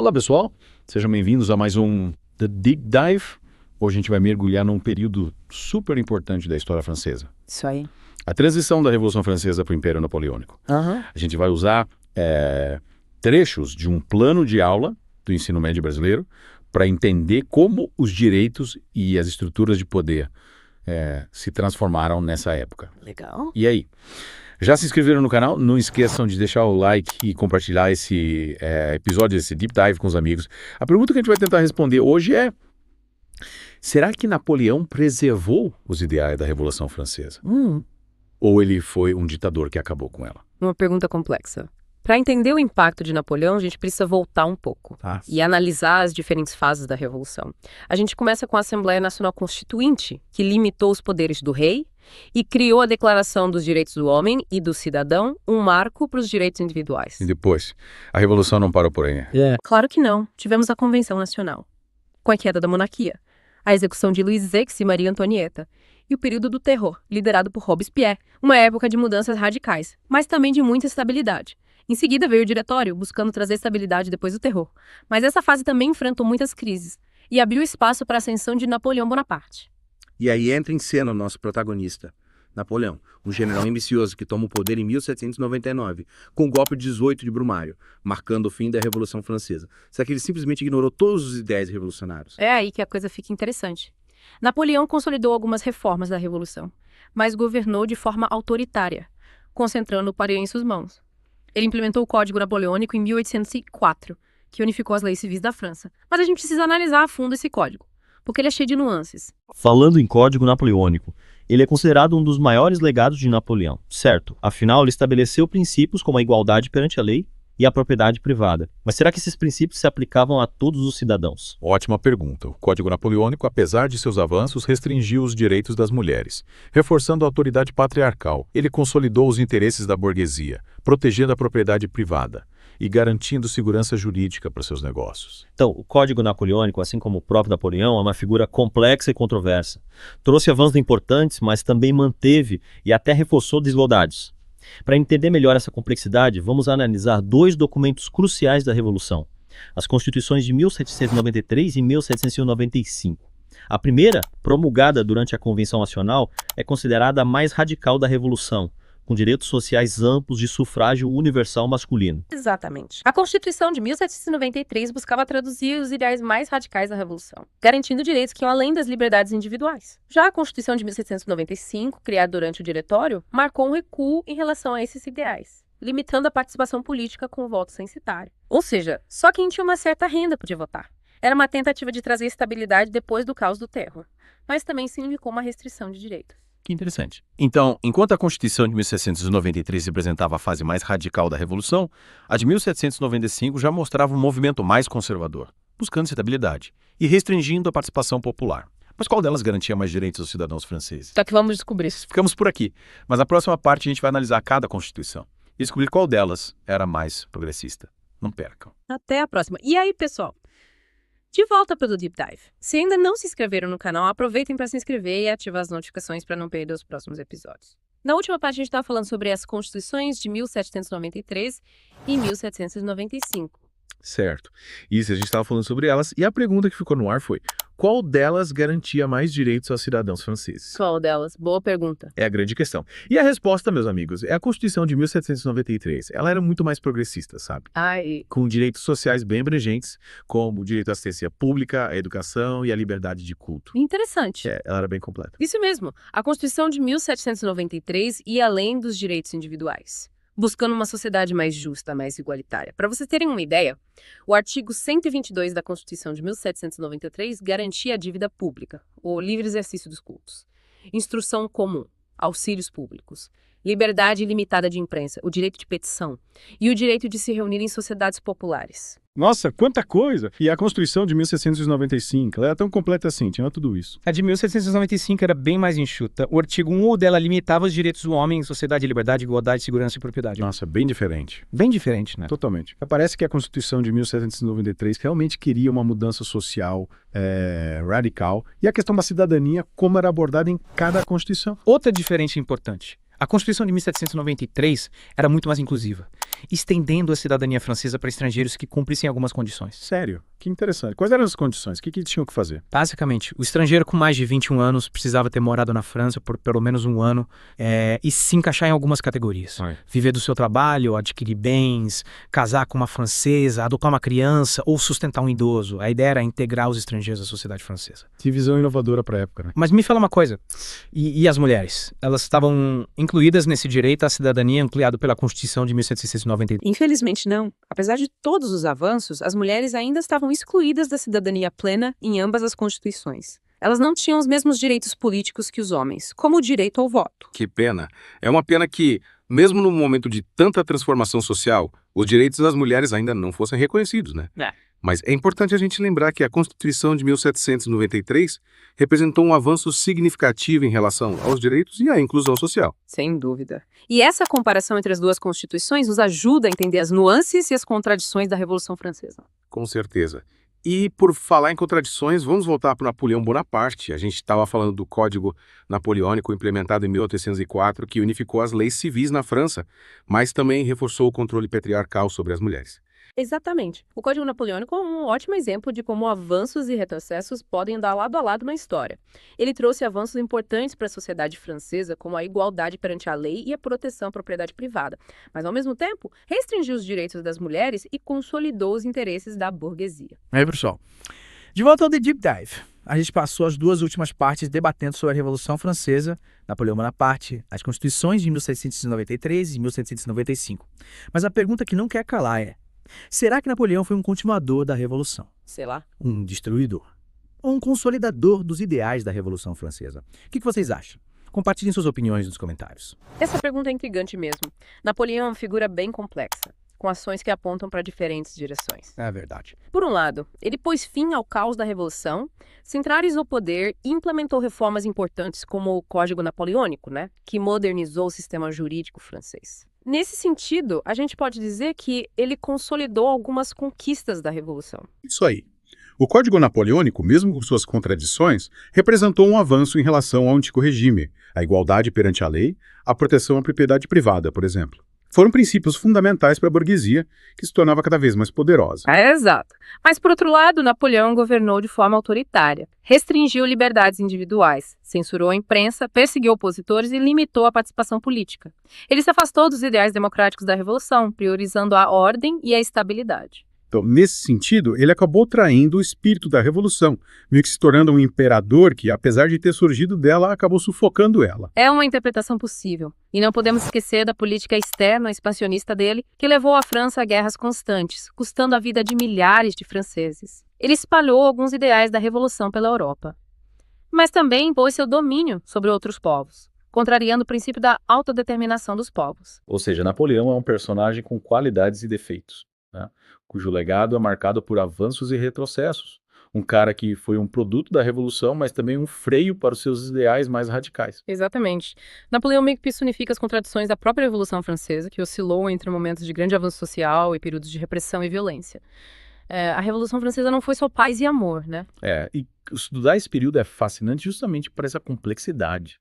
Olá pessoal, sejam bem-vindos a mais um The Deep Dive. Hoje a gente vai mergulhar num período super importante da história francesa. Isso aí. A transição da Revolução Francesa para o Império Napoleônico. A gente vai usar trechos de um plano de aula do ensino médio brasileiro para entender como os direitos e as estruturas de poder se transformaram nessa época. Legal. E aí? Já se inscreveram no canal? Não esqueçam de deixar o like e compartilhar esse episódio, esse Deep Dive com os amigos. A pergunta que a gente vai tentar responder hoje é: será que Napoleão preservou os ideais da Revolução Francesa? Ou ele foi um ditador que acabou com ela? Uma pergunta complexa. Para entender o impacto de Napoleão, a gente precisa voltar um pouco e analisar as diferentes fases da Revolução. A gente começa com a Assembleia Nacional Constituinte, que limitou os poderes do rei e criou a Declaração dos Direitos do Homem e do Cidadão, um marco para os direitos individuais. E depois? A Revolução não parou por aí? Claro que não. Tivemos a Convenção Nacional, com a queda da monarquia, a execução de Luís XVI e Maria Antonieta, e o período do terror, liderado por Robespierre, uma época de mudanças radicais, mas também de muita estabilidade. Em seguida veio o Diretório, buscando trazer estabilidade depois do terror. Mas essa fase também enfrentou muitas crises e abriu espaço para a ascensão de Napoleão Bonaparte. E aí entra em cena o nosso protagonista, Napoleão, um general ambicioso que toma o poder em 1799, com o golpe de 18 de Brumário, marcando o fim da Revolução Francesa. Será que ele simplesmente ignorou todos os ideais revolucionários? É aí que a coisa fica interessante. Napoleão consolidou algumas reformas da Revolução, mas governou de forma autoritária, concentrando o poder em suas mãos. Ele implementou o Código Napoleônico em 1804, que unificou as leis civis da França. Mas a gente precisa analisar a fundo esse código, porque ele é cheio de nuances. Falando em Código Napoleônico, ele é considerado um dos maiores legados de Napoleão, certo? Afinal, ele estabeleceu princípios como a igualdade perante a lei e a propriedade privada. Mas será que esses princípios se aplicavam a todos os cidadãos? Ótima pergunta. O Código Napoleônico, apesar de seus avanços, restringiu os direitos das mulheres, reforçando a autoridade patriarcal. Ele consolidou os interesses da burguesia, protegendo a propriedade privada e garantindo segurança jurídica para seus negócios. Então, o Código Napoleônico, assim como o próprio Napoleão, é uma figura complexa e controversa. Trouxe avanços importantes, mas também manteve e até reforçou desigualdades. Para entender melhor essa complexidade, vamos analisar dois documentos cruciais da Revolução: as Constituições de 1793 e 1795. A primeira, promulgada durante a Convenção Nacional, é considerada a mais radical da Revolução, com direitos sociais amplos de sufrágio universal masculino. Exatamente. A Constituição de 1793 buscava traduzir os ideais mais radicais da Revolução, garantindo direitos que iam além das liberdades individuais. Já a Constituição de 1795, criada durante o Diretório, marcou um recuo em relação a esses ideais, limitando a participação política com o voto censitário. Ou seja, só quem tinha uma certa renda podia votar. Era uma tentativa de trazer estabilidade depois do caos do terror, mas também significou uma restrição de direitos. Que interessante. Então, enquanto a Constituição de 1793 representava a fase mais radical da Revolução, a de 1795 já mostrava um movimento mais conservador, buscando estabilidade e restringindo a participação popular. Mas qual delas garantia mais direitos aos cidadãos franceses? Só que vamos descobrir isso. Ficamos por aqui, mas na próxima parte a gente vai analisar cada Constituição e descobrir qual delas era mais progressista. Não percam. Até a próxima. E aí, pessoal? De volta pelo Deep Dive. Se ainda não se inscreveram no canal, aproveitem para se inscrever e ativar as notificações para não perder os próximos episódios. Na última parte, a gente estava falando sobre as Constituições de 1793 e 1795. Certo. Isso, a gente estava falando sobre elas, e a pergunta que ficou no ar foi: qual delas garantia mais direitos aos cidadãos franceses? Qual delas? Boa pergunta. É a grande questão. E a resposta, meus amigos, é a Constituição de 1793. Ela era muito mais progressista, sabe? Com direitos sociais bem abrangentes, como o direito à assistência pública, à educação e à liberdade de culto. Interessante. Ela era bem completa. Isso mesmo. A Constituição de 1793 ia além dos direitos individuais, buscando uma sociedade mais justa, mais igualitária. Para vocês terem uma ideia, o artigo 122 da Constituição de 1793 garantia a dívida pública, o livre exercício dos cultos, instrução comum, auxílios públicos, liberdade ilimitada de imprensa, o direito de petição e o direito de se reunir em sociedades populares. Nossa, quanta coisa! E a Constituição de 1795, ela era tão completa assim, tinha tudo isso. A de 1795 era bem mais enxuta. O artigo 1 dela limitava os direitos do homem em sociedade, liberdade, igualdade, segurança e propriedade. Nossa, bem diferente. Bem diferente, né? Totalmente. Parece que a Constituição de 1793 realmente queria uma mudança social radical. E a questão da cidadania, como era abordada em cada Constituição. Outra diferença importante. A Constituição de 1793 era muito mais inclusiva, estendendo a cidadania francesa para estrangeiros que cumprissem algumas condições. Sério? Que interessante. Quais eram as condições? O que eles tinham que fazer? Basicamente, o estrangeiro com mais de 21 anos precisava ter morado na França por pelo menos um ano e se encaixar em algumas categorias. Viver do seu trabalho, adquirir bens, casar com uma francesa, adotar uma criança ou sustentar um idoso. A ideia era integrar os estrangeiros à sociedade francesa. Que visão inovadora para a época, né? Mas me fala uma coisa, e as mulheres? Elas estavam incluídas nesse direito à cidadania ampliado pela Constituição de 1793? Infelizmente não. Apesar de todos os avanços, as mulheres ainda estavam excluídas da cidadania plena em ambas as constituições. Elas não tinham os mesmos direitos políticos que os homens, como o direito ao voto. Que pena. É uma pena que, mesmo no momento de tanta transformação social, os direitos das mulheres ainda não fossem reconhecidos, né? Mas é importante a gente lembrar que a Constituição de 1793 representou um avanço significativo em relação aos direitos e à inclusão social. Sem dúvida. E essa comparação entre as duas constituições nos ajuda a entender as nuances e as contradições da Revolução Francesa. Com certeza. E por falar em contradições, vamos voltar para Napoleão Bonaparte. A gente estava falando do Código Napoleônico implementado em 1804, que unificou as leis civis na França, mas também reforçou o controle patriarcal sobre as mulheres. Exatamente. O Código Napoleônico é um ótimo exemplo de como avanços e retrocessos podem andar lado a lado na história. Ele trouxe avanços importantes para a sociedade francesa, como a igualdade perante a lei e a proteção à propriedade privada, mas, ao mesmo tempo, restringiu os direitos das mulheres e consolidou os interesses da burguesia. Aí, pessoal, de volta ao The Deep Dive. A gente passou as duas últimas partes debatendo sobre a Revolução Francesa, Napoleão Bonaparte, as Constituições de 1793 e 1795. Mas a pergunta que não quer calar é: será que Napoleão foi um continuador da Revolução? Sei lá. Um destruidor? Ou um consolidador dos ideais da Revolução Francesa? O que vocês acham? Compartilhem suas opiniões nos comentários. Essa pergunta é intrigante mesmo. Napoleão é uma figura bem complexa, com ações que apontam para diferentes direções. É verdade. Por um lado, ele pôs fim ao caos da Revolução, centralizou o poder e implementou reformas importantes como o Código Napoleônico, que modernizou o sistema jurídico francês. Nesse sentido, a gente pode dizer que ele consolidou algumas conquistas da Revolução. Isso aí. O Código Napoleônico, mesmo com suas contradições, representou um avanço em relação ao antigo regime, a igualdade perante a lei, a proteção à propriedade privada, por exemplo. Foram princípios fundamentais para a burguesia, que se tornava cada vez mais poderosa. Exato. Mas, por outro lado, Napoleão governou de forma autoritária, restringiu liberdades individuais, censurou a imprensa, perseguiu opositores e limitou a participação política. Ele se afastou dos ideais democráticos da Revolução, priorizando a ordem e a estabilidade. Então, nesse sentido, ele acabou traindo o espírito da Revolução, meio que se tornando um imperador que, apesar de ter surgido dela, acabou sufocando ela. É uma interpretação possível. E não podemos esquecer da política externa expansionista dele, que levou a França a guerras constantes, custando a vida de milhares de franceses. Ele espalhou alguns ideais da Revolução pela Europa. Mas também impôs seu domínio sobre outros povos, contrariando o princípio da autodeterminação dos povos. Ou seja, Napoleão é um personagem com qualidades e defeitos, cujo legado é marcado por avanços e retrocessos. Um cara que foi um produto da Revolução, mas também um freio para os seus ideais mais radicais. Exatamente. Napoleão meio que personifica as contradições da própria Revolução Francesa, que oscilou entre momentos de grande avanço social e períodos de repressão e violência. A Revolução Francesa não foi só paz e amor, E estudar esse período é fascinante justamente por essa complexidade,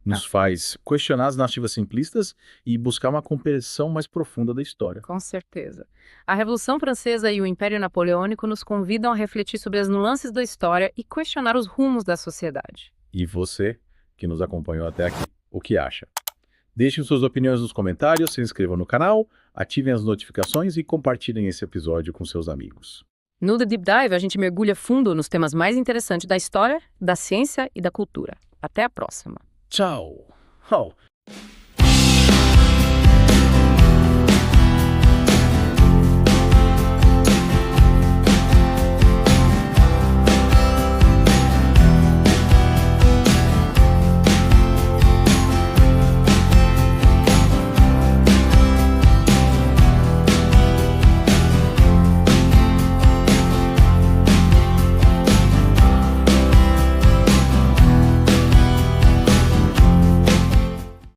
Nos faz questionar as narrativas simplistas e buscar uma compreensão mais profunda da história. Com certeza. A Revolução Francesa e o Império Napoleônico nos convidam a refletir sobre as nuances da história e questionar os rumos da sociedade. E você, que nos acompanhou até aqui, o que acha? Deixem suas opiniões nos comentários, se inscrevam no canal, ativem as notificações e compartilhem esse episódio com seus amigos. No The Deep Dive, a gente mergulha fundo nos temas mais interessantes da história, da ciência e da cultura. Até a próxima. Tchau.